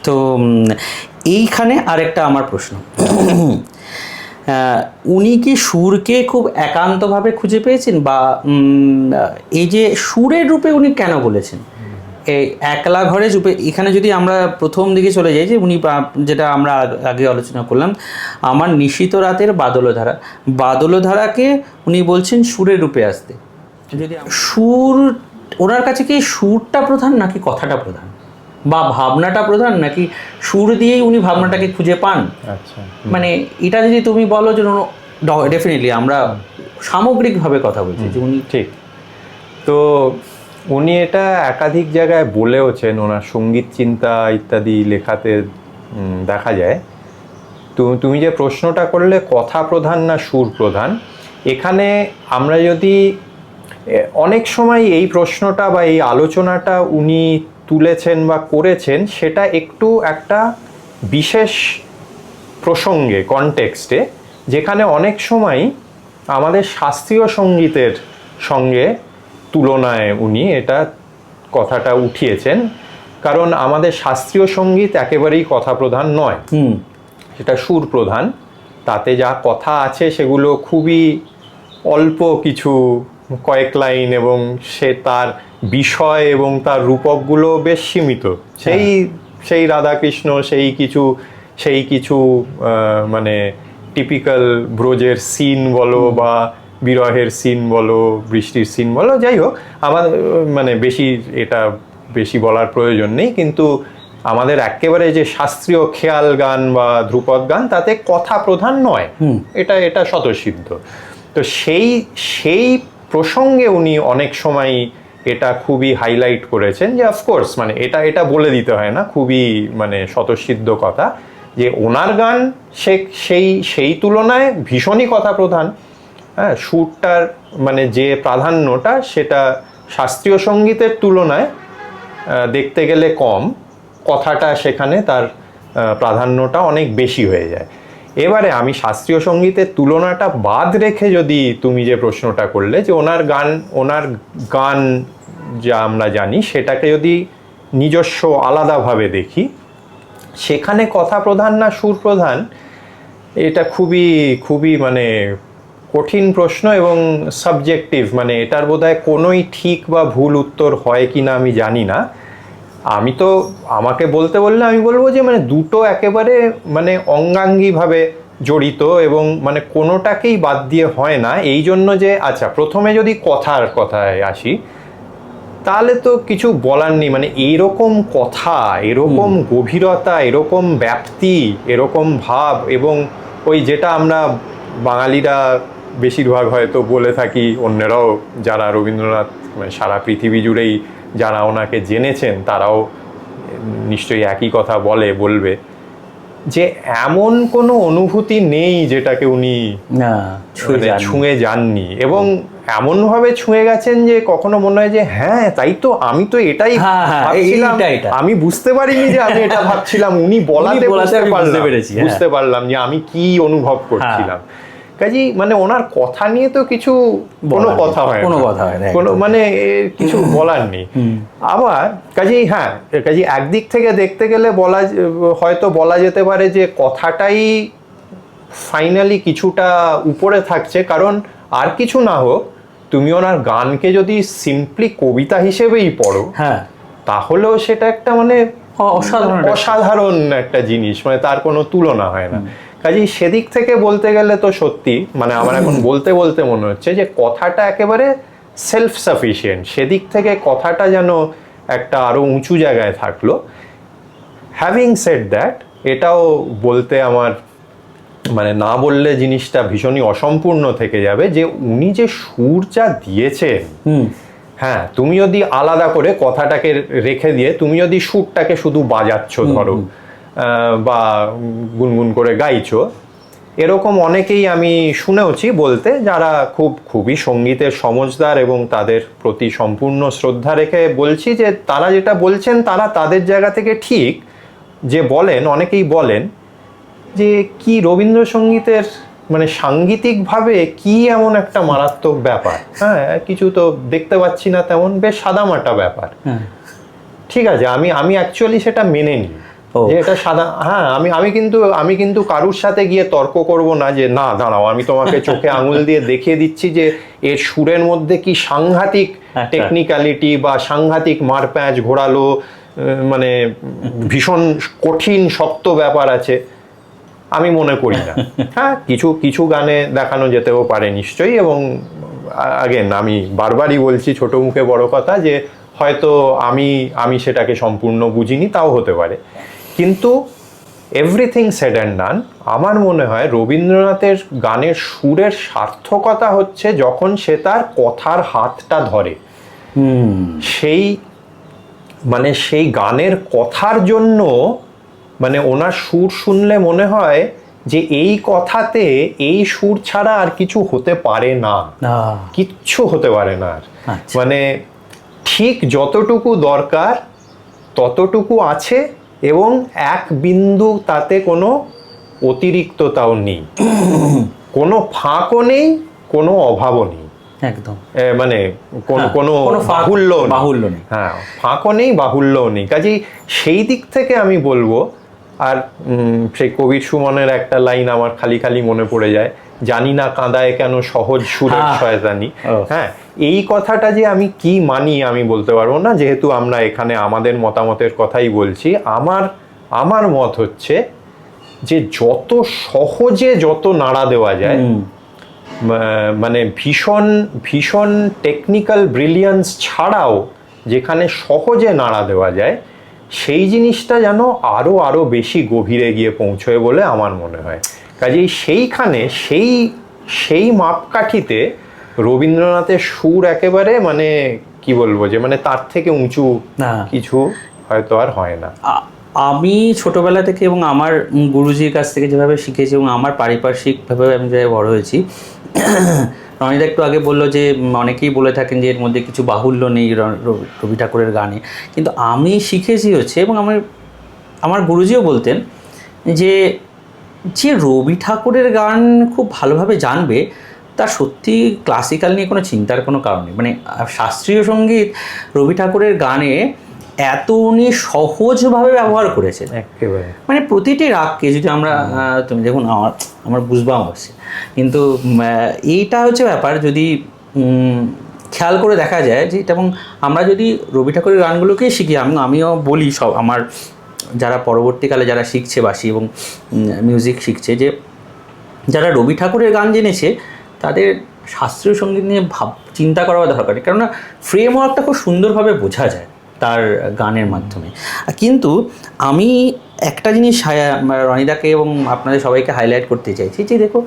তো এইখানে আরেকটা আমার প্রশ্ন, উনি কি সুরকে খুব একান্তভাবে খুঁজে পেয়েছেন, বা এই যে সুরের রূপে উনি কেন বলেছেন এই একলা ঘরে চুপে, এখানে যদি আমরা প্রথম দিকে চলে যাই যে উনি যেটা আমরা আগে আলোচনা করলাম, আমার নিশীত রাতের বাদলধারাকে উনি বলছেন সুরের রূপে আসতে, যদি সুর ওনার কাছে কি সুরটা প্রধান নাকি কথাটা প্রধান, বা ভাবনাটা প্রধান, নাকি সুর দিয়েই উনি ভাবনাটাকে খুঁজে পান? আচ্ছা, মানে এটা যদি তুমি বলো যে ডেফিনেটলি আমরা সামগ্রিকভাবে কথা বলছি যে উনি ঠিক। তো উনি এটা একাধিক জায়গায় বলেওছেন, ওনার সঙ্গীত চিন্তা ইত্যাদি লেখাতে দেখা যায়। তুমি যে প্রশ্নটা করলে কথা প্রধান না সুর প্রধান, এখানে আমরা যদি অনেক সময় এই প্রশ্নটা বা এই আলোচনাটা উনি তুলেছেন বা করেছেন, সেটা একটু একটা বিশেষ প্রসঙ্গে, কনটেক্সটে, যেখানে অনেক সময় আমাদের শাস্ত্রীয় সঙ্গীতের সঙ্গে তুলনায় উনি এটা কথাটা উঠিয়েছেন, কারণ আমাদের শাস্ত্রীয় সঙ্গীত একেবারেই কথা প্রধান নয়, সেটা সুর প্রধান, তাতে যা কথা আছে সেগুলো খুবই অল্প কিছু কয়েক লাইন, এবং সে তার বিষয় এবং তার রূপকগুলো বেশ সীমিত, সেই রাধাকৃষ্ণ, সেই কিছু মানে টিপিক্যাল ব্রজের সিন বলো বা বিরহের সিন বলো, বৃষ্টির সিন বলো, যাই হোক, আমাদের মানে বেশি বলার প্রয়োজন নেই, কিন্তু আমাদের একেবারে যে শাস্ত্রীয় খেয়াল গান বা ধ্রুপদ গান, তাতে কথা প্রধান নয়, এটা স্বতঃসিদ্ধ। তো সেই প্রসঙ্গে উনি অনেক সময় এটা খুবই হাইলাইট করেছেন যে অফকোর্স মানে এটা বলে দিতে হয় না, খুবই মানে স্বতঃসিদ্ধ কথা, যে ওনার গান সেই তুলনায় ভীষণই কথা প্রধান, হ্যাঁ, সুরটার মানে যে প্রাধান্যটা সেটা শাস্ত্রীয় সঙ্গীতের তুলনায় দেখতে গেলে কম, কথাটা সেখানে তার প্রাধান্যটা অনেক বেশি হয়ে যায়। এবারে আমি শাস্ত্রীয় সঙ্গীতের তুলনাটা বাদ রেখে যদি তুমি যে প্রশ্নটা করলে যে ওনার গান যা আমরা জানি সেটাকে যদি নিজস্ব আলাদাভাবে দেখি, সেখানে কথা প্রধান না সুর প্রধান, এটা খুবই মানে কঠিন প্রশ্ন এবং সাবজেক্টিভ, মানে এটার বোধহয় কোনোই ঠিক বা ভুল উত্তর হয় কি না আমি জানি না। আমাকে বলতে বললে আমি বলবো যে মানে দুটো একেবারে মানে অঙ্গাঙ্গিভাবে জড়িত, এবং মানে কোনোটাকেই বাদ দিয়ে হয় না। এই জন্য যে আচ্ছা, প্রথমে যদি কথায় আসি, তাহলে তো কিছু বলার নেই। মানে এরকম কথা, এরকম গভীরতা, এরকম ব্যাপ্তি, এরকম ভাব, এবং ওই যেটা আমরা বাঙালিরা বেশিরভাগ হয়তো বলে থাকি, অন্যরাও যারা রবীন্দ্রনাথ মানে সারা পৃথিবী জুড়েই যারা ওনাকে জেনেছেন তারাও নিশ্চয়ই একই কথা বলবে, যে এমন কোনো অনুভূতি নেই যেটাকে উনি ছুঁয়ে যাননি, এবং এমনভাবে ছুঁয়ে গেছেন যে কখনো মনে হয় যে হ্যাঁ তাই তো, আমি তো এটাই ভাবছিলাম, আমি বুঝতে পারিনি যে আমি এটা ভাবছিলাম, উনি বলাতে বুঝতে পারলাম যে আমি কি অনুভব করছিলাম। কাজেই মানে ওনার কথা নিয়ে তো কিছু কোনো কথা হয় না, কোনো মানে কিছু বলার নেই। আবার কাজেই একদিক থেকে দেখতে গেলে হয়তো বলা যেতে পারে যে কথাটাই ফাইনালি কিছুটা উপরে থাকছে, কারণ আর কিছু না হোক তুমি ওনার গানকে যদি সিম্পলি কবিতা হিসেবেই পড়ো, তাহলেও সেটা একটা মানে অসাধারণ একটা জিনিস, মানে তার কোনো তুলনা হয় না। কাজেই সেদিক থেকে বলতে গেলে তো সত্যি মানে আমার এখন বলতে বলতে মনে হচ্ছে যে কথাটা একেবারে সেলফ সাফিসিয়েন্ট, সেদিক থেকে কথাটা যেন একটা আরো উঁচু জায়গায় থাকলো। হ্যাভিং সেড দ্যাট, এটাও বলতে আমার মানে না বললে জিনিসটা ভীষণই অসম্পূর্ণ থেকে যাবে যে উনি যে সুর যা দিয়েছেন, হ্যাঁ তুমি যদি আলাদা করে কথাটাকে রেখে দিয়ে তুমি যদি সুরটাকে শুধু বাজাচ্ছ ধরো বা গুনগুন করে গাইছো, এরকম অনেকেই আমি শুনেওছি বলতে, যারা খুবই সঙ্গীতের সমজদার এবং তাদের প্রতি সম্পূর্ণ শ্রদ্ধা রেখে বলছি যে তারা যেটা বলছেন তারা তাদের জায়গা থেকে ঠিক যে বলেন, অনেকেই বলেন যে কি রবীন্দ্রসঙ্গীতের মানে সাংগীতিকভাবে কি এমন একটা মারাত্মক ব্যাপার, হ্যাঁ কিছু তো দেখতে পাচ্ছি না তেমন, বেশ সাদামাটা ব্যাপার। ঠিক আছে, আমি অ্যাকচুয়ালি সেটা মেনে নিই যে এটা সাদা, হ্যাঁ আমি কিন্তু কারুর সাথে গিয়ে তর্ক করব না যে না দাঁড়াও আমি তোমাকে চোখে আঙুল দিয়ে দেখিয়ে দিচ্ছি যে এর সুরের মধ্যে কি সাংঘাতিক টেকনিক্যালিটি বা সাংঘাতিক মারপ্যাঁচ ঘোরালো মানে ভীষণ কঠিন শক্ত ব্যাপার আছে, আমি মনে করি না। হ্যাঁ কিছু গানে দেখানো যেতেও পারে নিশ্চয়ই, এবং আগেন আমি বারবারই বলছি ছোট মুখে বড় কথা যে হয়তো আমি সেটাকে সম্পূর্ণ বুঝিনি, তাও হতে পারে। কিন্তু এভরিথিং সেড অ্যান্ড ডান, আমার মনে হয় রবীন্দ্রনাথের গানের সুরের সার্থকতা হচ্ছে যখন সে তার কথার হাতটা ধরে, সেই গানের কথার জন্য মানে ওনার সুর শুনলে মনে হয় যে এই কথাতে এই সুর ছাড়া আর কিছু হতে পারে না, কিচ্ছু হতে পারে না আর, মানে ঠিক যতটুকু দরকার ততটুকু আছে, এবং এক বিন্দু তাতে কোনো অতিরিক্ততাও নেই, কোনো ফাঁকও নেই, কোনো অভাবও নেই, একদম মানে কোনো বাহুল্য নেই, হ্যাঁ ফাঁকও নেই বাহুল্যও নেই। কাজেই সেই দিক থেকে আমি বলবো, আর সেই কবির সুমনের একটা লাইন আমার খালি খালি মনে পড়ে যায়, জানি না কাঁদায় কেন সহজ সুরের শয়তানি, হ্যাঁ এই কথাটা যে আমি কি মানি আমি বলতে পারবো না, যেহেতু আমরা এখানে আমাদের মতামতের কথাই বলছি। আমার মত হচ্ছে যে যত সহজে যত নাড়া দেওয়া যায়, মানে ভীষণ ভীষণ টেকনিক্যাল ব্রিলিয়ান্স ছাড়াও যেখানে সহজে নাড়া দেওয়া যায়, সেই জিনিসটা যেন আরো বেশি গভীরে গিয়ে পৌঁছয় বলে আমার মনে হয়। কাজেই সেইখানে সেই মাপকাঠিতে রবীন্দ্রনাথের সুর একেবারে মানে কি বলবো যে মানে তার থেকে উঁচু কিছু হয়তো আর হয় না। আমি ছোটবেলা থেকে এবং আমার গুরুজির কাছ থেকে যেভাবে শিখেছি এবং আমার পারিপার্শ্বিকভাবে আমি যেভাবে বড় হয়েছি, রনিদা একটু আগে বললো যে অনেকেই বলে থাকেন যে এর মধ্যে কিছু বাহুল্য নেই রবি ঠাকুরের গানে, কিন্তু আমি শিখেছি হচ্ছে, এবং আমার গুরুজিও বলতেন যে রবি ঠাকুরের গান খুব ভালোভাবে জানবে তার সত্যি ক্লাসিক্যাল নিয়ে কোনো চিন্তার কোনো কারণ নেই। মানে শাস্ত্রীয় সঙ্গীত রবি ঠাকুরের গানে এত উনি সহজভাবে ব্যবহার করেছেন, একেবারে মানে প্রতিটি রাগকে যদি আমরা তুমি দেখুন আমার বুঝবাম হচ্ছে, কিন্তু এইটা হচ্ছে ব্যাপার, যদি খেয়াল করে দেখা যায় যে, এবং আমরা যদি রবি ঠাকুরের গানগুলোকেই শিখি, আমিও বলি সব আমার যারা পরবর্তীকালে যারা শিখছে বাঁশি এবং মিউজিক শিখছে, যে যারা রবি ঠাকুরের গান জেনেছে তাদের শাস্ত্রীয় সঙ্গীত নিয়ে চিন্তা করা দরকার, কেননা ফ্রেমওয়ার্কটা খুব সুন্দরভাবে বোঝা যায় তার গানের মাধ্যমে। কিন্তু আমি একটা জিনিস রনিদাকে এবং আপনাদের সবাইকে হাইলাইট করতে চাইছি যে দেখো,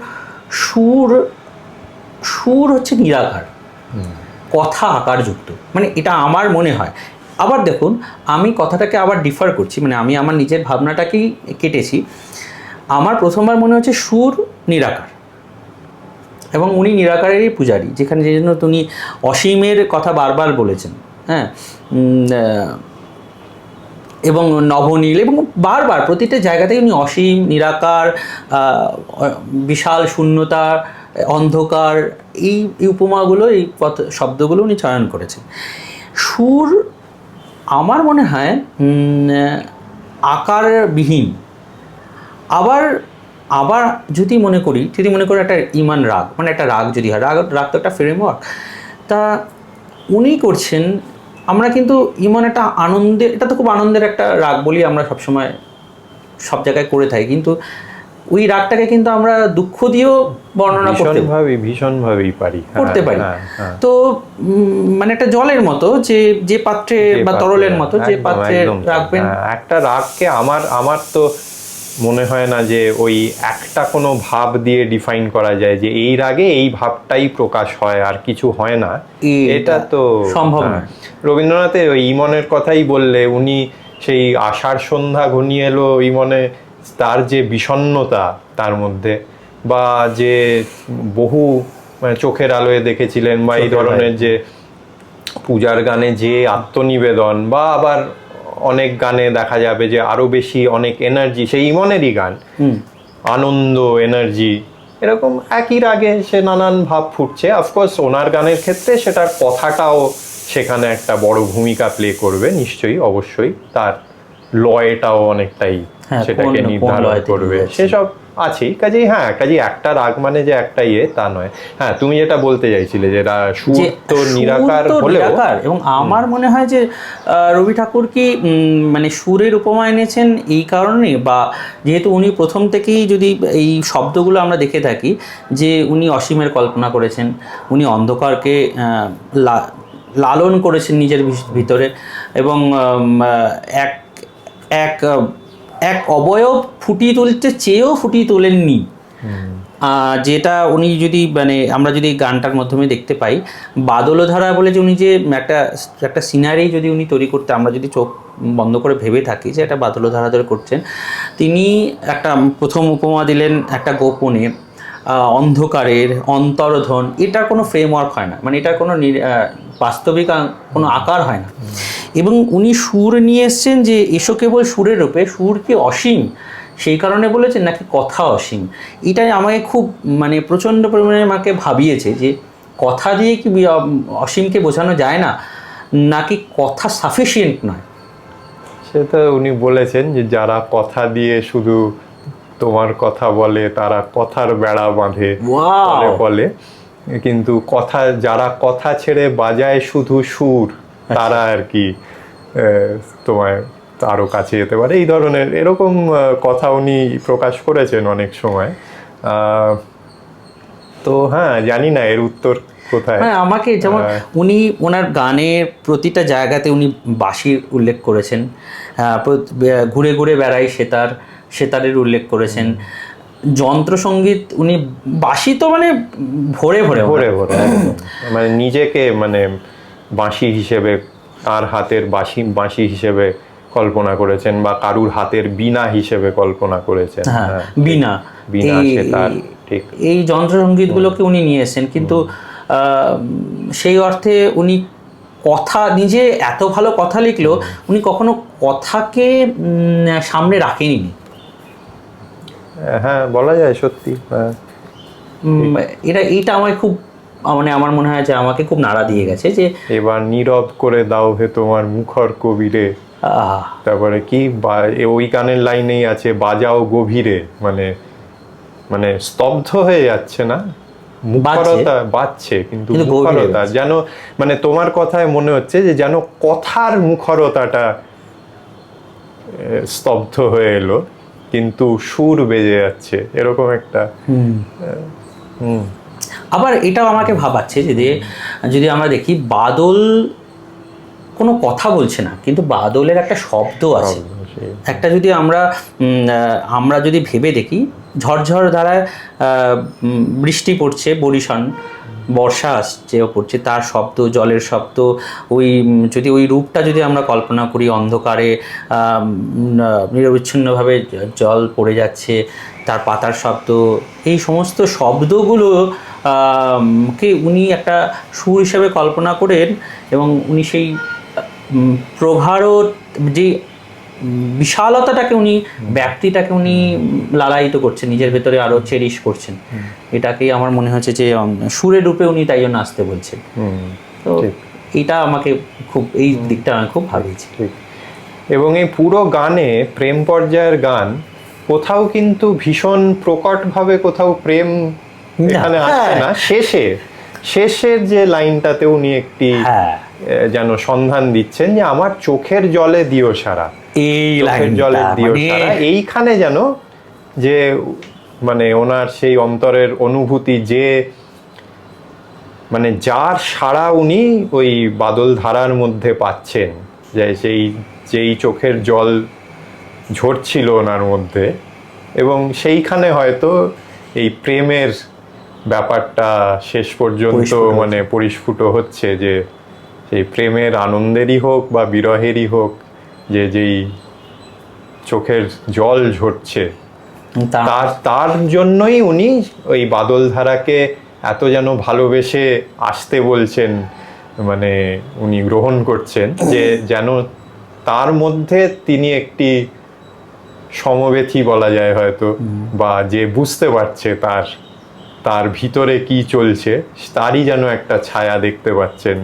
সুর হচ্ছে নিরাকার, কথা আকারযুক্ত, মানে এটা আমার মনে হয়। আবার দেখুন, আমি কথাটাকে আবার ডিফার করছি, মানে আমি আমার নিজের ভাবনাটাকেই কেটেছি। আমার প্রথমবার মনে হচ্ছে সুর নিরাকার, এবং উনি নিরাকারেরই পূজারী, যেখানে যে জন্য উনি অসীমের কথা বারবার বলেছেন, হ্যাঁ, এবং নবনীল, এবং বারবার প্রতিটা জায়গাতেই উনি অসীম, নিরাকার, বিশাল শূন্যতা, অন্ধকার, এই উপমাগুলো, এই শব্দগুলো উনি চয়ন করেছেন। সুর আমার মনে হয় আকারবিহীন। আবার যদি মনে করি একটা ইমান রাগ, মানে একটা রাগ যদি হয়, রাগ তো একটা ফ্রেমওয়ার্ক, তা উনি করছেন। আমরা কিন্তু ইমান একটা আনন্দের, এটা তো খুব আনন্দের একটা রাগ বলি আমরা সবসময় সব জায়গায় করে থাকি, কিন্তু ওই রাগটাকে কিন্তু আমরা দুঃখ দিয়েও বর্ণনা ভীষণভাবেই করতে পারি। তো মানে একটা জলের মতো, যে পাত্রে বা তরলের মতো, যে পাত্রে রাখবেন একটা রাগকে, আমার তো মনে হয় না যে ওই একটা কোনো ভাব দিয়ে ডিফাইন করা যায় যে এই রাগে এই ভাবটাই প্রকাশ হয়, আর কিছু হয় না, এটা তো সম্ভব না। রবীন্দ্রনাথের ওই ইমনের কথাই বললে, উনি সেই আষাঢ় সন্ধ্যা ঘনিয়ে এলো ইমনে, তার যে বিষণ্ণতা তার মধ্যে, বা যে বহু চোখের আলোয় দেখেছিলেন, বা এই ধরনের যে পূজার গানে যে আত্মনিবেদন, বা আবার অনেক গানে দেখা যাবে যে আরো বেশি অনেক এনার্জি, সেই ইমনেরই গান, আনন্দ, এনার্জি, এরকম একই রাগে সে নানান ভাব ফুটছে। অফকোর্স ওনার গানের ক্ষেত্রে সেটার কথাটাও সেখানে একটা বড় ভূমিকা প্লে করবে, নিশ্চয়ই, অবশ্যই তার লয়টাও অনেকটাই সেটাকে নির্ধারণ করবে, সেসব আছেই। কাজেই একটা রাগ মানে যে একটা তা নয়। হ্যাঁ, তুমি যেটা বলতে চাইছিলে যে সুর তো নিরাকার হলেও, এবং আমার মনে হয় যে রবি ঠাকুর কি মানে সুরের উপমা এনেছেন এই কারণে, বা যেহেতু উনি প্রথম থেকেই, যদি এই শব্দগুলো আমরা দেখে থাকি, যে উনি অসীমের কল্পনা করেছেন, উনি অন্ধকারকে লালন করেছেন নিজের ভিতরে, এবং এক অবয়ব ফুটিয়ে তুলতে চেয়েও ফুটিয়ে তোলেননি, যেটা উনি যদি মানে আমরা যদি গানটার মাধ্যমে দেখতে পাই, বাদলধারা বলে যে উনি যে একটা সিনারি যদি উনি তৈরি করতে, আমরা যদি চোখ বন্ধ করে ভেবে থাকি যে একটা বাদলধারা ধরে করছেন, তিনি একটা প্রথম উপমা দিলেন একটা গোপনে, অন্ধকারের, অন্তর্ধন, এটার কোনো ফ্রেমওয়ার্ক হয় না, মানে এটার কোনো বাস্তবিক কোনো আকার হয় না। এবং উনি সুর নিয়ে এসছেন যে এসো কেবল সুরের রূপে, সুর কি অসীম সেই কারণে বলেছেন, নাকি কথা অসীম, এটাই আমাকে খুব মানে প্রচণ্ড পরিমাণে আমাকে ভাবিয়েছে যে কথা দিয়ে কি অসীমকে বোঝানো যায় না, নাকি কথা সাফিসিয়েন্ট নয়। সেটা উনি বলেছেন যে যারা কথা দিয়ে শুধু তোমার কথা বলে, তারা কথার বেড়া বাঁধে বলে, কিন্তু যারা কথা ছেড়ে বাজায় শুধু সুর, তারা আর কি তোমায় আরো কাছে যেতে পারে, এই ধরনের এরকম কথা উনি প্রকাশ করেছেন অনেক সময়। তো হ্যাঁ, জানি না এর উত্তর কোথায়। হ্যাঁ, আমাকে যেমন উনি ওনার গানের প্রতিটা জায়গাতে উনি বাঁশির উল্লেখ করেছেন, ঘুরে ঘুরে বেড়াই সেতারের উল্লেখ করেছেন, যন্ত্রসঙ্গীত উনি বাঁশি তো মানে ভরে ভরে ভরে ভরে মানে নিজেকে মানে বাঁশি হিসেবে, তার হাতের বাঁশি হিসেবে কল্পনা করেছেন, বা কারুর হাতের বীণা হিসেবে কল্পনা করেছেন। বীণা, সেতার, ঠিক, এই যন্ত্রসঙ্গীতগুলোকে উনি নিয়ে এসেছেন, কিন্তু সেই অর্থে উনি কথা নিজে এত ভালো কথা লিখলেও উনি কখনো কথাকে সামনে রাখেনি। হ্যাঁ, বলা যায় সত্যি। এইটা আমায় খুব মানে আমার মনে হয় যে আমাকে খুব নাড়া দিয়ে গেছে, যে এবার নীরব করে দাও হে তোমার মুখর কবিরে, তারপরে কি ওই গানের লাইনেই আছে বাজাও গভীরে, মানে স্তব্ধ হয়ে যাচ্ছে না, মুখরতা বাজছে, কিন্তু মুখরতা যেন, মানে তোমার কথায় মনে হচ্ছে যে যেন কথার মুখরতাটা স্তব্ধ হয়ে এলো, কিন্তু সুর বেজে যাচ্ছে, এরকম একটা। আবার এটাও আমাকে ভাবাচ্ছে যে যদি আমরা দেখি বাদল কোনো কথা বলছে না, কিন্তু বাদলের একটা শব্দ আছে। একটা যদি আমরা যদি ভেবে দেখি, ঝরঝর ধারায় বৃষ্টি পড়ছে, বর্ষা আসছে পড়ছে, তার শব্দ, জলের শব্দ, যদি ওই রূপটা যদি আমরা কল্পনা করি, অন্ধকারে নিরবিচ্ছিন্নভাবে জল পড়ে যাচ্ছে, তার পাতার শব্দ, এই সমস্ত শব্দগুলো কে উনি একটা সুর হিসেবে কল্পনা করেন, এবং উনি সেই প্রগাঢ় যে বিশালতাটাকে ব্যাপ্তিটাকে উনি লালায়িত করছেন, নিজের ভেতরে আরো চেরিশ করছেন। এটাকেই আমার মনে হচ্ছে যে সুরের রূপে উনি তাই জন্য আসতে বলছেন। তো এটা আমাকে এই দিকটা আমি খুব ভাবিয়েছি। এবং এই পুরো গানে, প্রেম পর্যায়ের গান, কোথাও কিন্তু ভীষণ প্রকটভাবে কোথাও প্রেম এখানে আসছে না। শেষের যে লাইনটাতে উনি একটি যেন সন্ধান দিচ্ছেন যে আমার চোখের জলে দিও সারা, চোখের জলে দিও সারা, এইখানে যেন যে মানে ওনার সেই অন্তরের অনুভূতি, যে মানে যার সারা উনি ওই বাদল ধারার মধ্যে পাচ্ছেন, যে যেই চোখের জল ঝরছিল ওনার মধ্যে, এবং সেইখানে হয়তো এই প্রেমের ব্যাপারটা শেষ পর্যন্ত মানে পরিস্ফুট হচ্ছে, যে সেই প্রেমের আনন্দেরই হোক বা বিরহেরই হোক, যেই চোখের জল ঝরছে, তার জন্যই উনি ওই বাদল ধারাকে এত যেন ভালোবেসে আসতে বলছেন, মানে উনি গ্রহণ করছেন, যে যেন তার মধ্যে তিনি একটি সমবেথী বলা যায় হয়তো, বা যে বুঝতে পারছে তার ভিতরে কি চলছে, তারই যেন একটা ছায়া দেখতে পাচ্ছেন।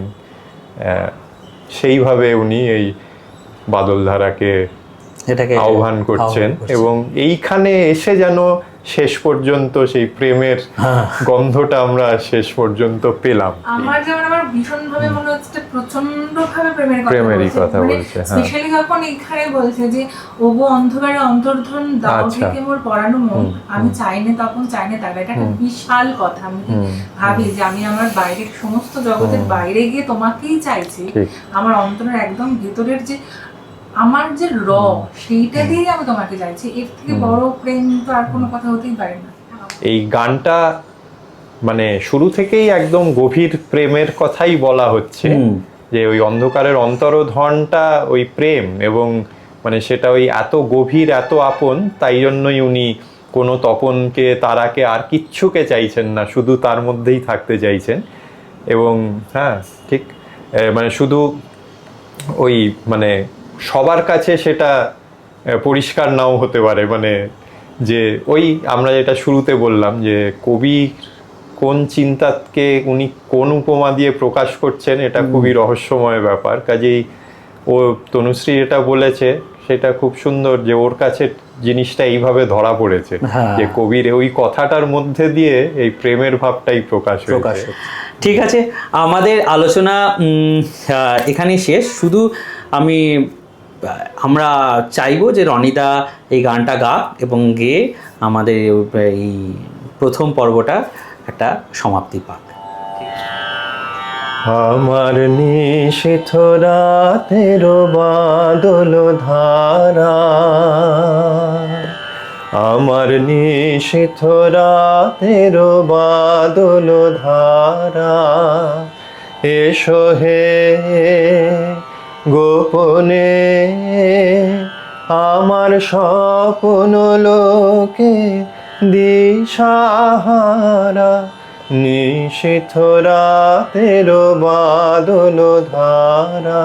সেইভাবে উনি এই বাদল ধারাকে আহ্বান করছেন, এবং এইখানে এসে যেন শেষ পর্যন্ত সেই প্রেমের গন্ধটা আমরা শেষ পর্যন্ত পেলাম। আমার ভীষণ ভাবে মনে হচ্ছে প্রচন্ড ভাবে প্রেমেরই কথা বলছে, স্পেশালি যখন এখানে বলছে যে ওগো অন্ধকারে অন্তর্ধন দাও থেকে মোর পরানো মন, আমি চাইনে তখন চাইনে তার, এটা একটা বিশাল কথা। আমি ভাবি যে আমি আমার বাইরের সমস্ত জগতের বাইরে গিয়ে তোমাকেই চাইছি, আমার অন্তরের একদম ভেতরের যে আমার যে সেইটা দিয়ে আমি তোমাকে চাইছি, এর থেকে বড় প্রেম তো আর কোনো কথা হতেই পারে না। এই গানটা মানে শুরু থেকেই একদম গভীর প্রেমের কথাই বলা হচ্ছে, যে ওই অন্ধকারের অন্তরোধনটা ওই প্রেম, এবং মানে সেটা ওই এত গভীর, এত আপন, তাই জন্যই উনি কোনো তপনকে, তারাকে, আর কিচ্ছুকে চাইছেন না, শুধু তার মধ্যেই থাকতে চাইছেন। এবং ঠিক মানে শুধু ওই মানে সবার কাছে সেটা পরিষ্কার নাও হতে পারে, মানে যে ওই আমরা যেটা শুরুতে বললাম, যে কবি কোন চিন্তাকে উনি কোন উপমা দিয়ে প্রকাশ করছেন, এটা খুবই রহস্যময় ব্যাপার। কাজেই ও তনুশ্রী যেটা বলেছে সেটা খুব সুন্দর, যে ওর কাছে জিনিসটা এইভাবে ধরা পড়েছে, যে কবির ওই কথাটার মধ্যে দিয়ে এই প্রেমের ভাবটাই প্রকাশ হয়েছে। ঠিক আছে, আমাদের আলোচনা এখানেই শেষ। শুধু আমরা চাইবো যে রনিদা এই গানটা গাক, এবং গেয়ে আমাদের এই প্রথম পর্বটা একটা সমাপ্তি পাক। আমার নিশীথ রাতের বাদল ধারা, আমার নিশীথ রাতের বাদল ধারা, এসো হে গোপনে আমার স্বপ্ন লোকে দিশাহারা, নিশীথ রাতের বাদল ধারা।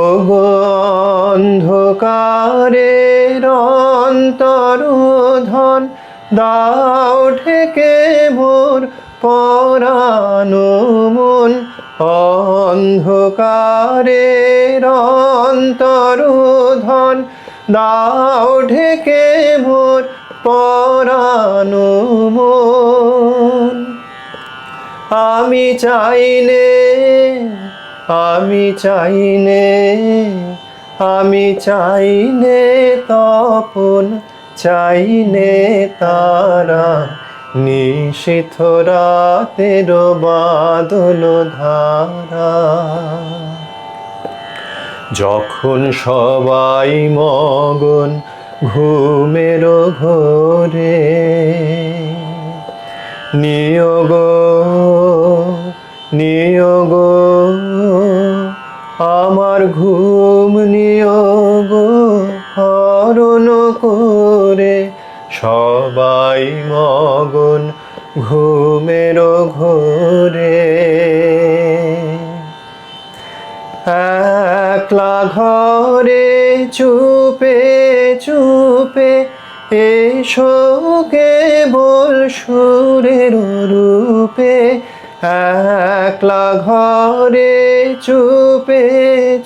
ও গো অন্ধকারের অন্তরোধন দাও ঢেকে মোর পরানো মন, অন্ধকারের অন্তরোধন দাও ঢেকে মোর পরানো মন। আমি চাইনে, আমি চাইনে, আমি চাইনে তপন, চাইনে তারা, নিশীথ রাতের বাদল ধারা, যখন সবাই মগন ঘুমের ঘোরে, নিয়োগ নিয়োগ আমার ঘুম নিয়োগ হরণ করে, সবাই মগন ঘুমের ঘোরে। একলা ঘরে চুপে চুপে এসো কেবল সুরের রূপে, একলা ঘরে চুপে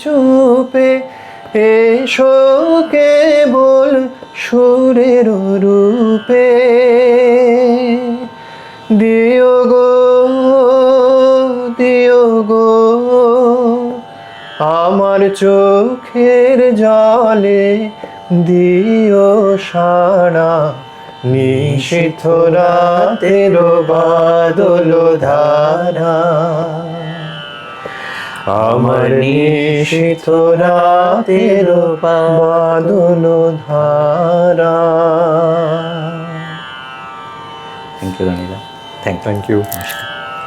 চুপে এসো কেবল সুরের রূপে, দিও গো দিও গো আমার চোখের জলে দিও সাড়া, নিশীথ রাতের বাদল ধারা, আমার নিশীথ রাতের বাদল ধারা। থ্যাংক ইউ রনিদা, থ্যাংক ইউ।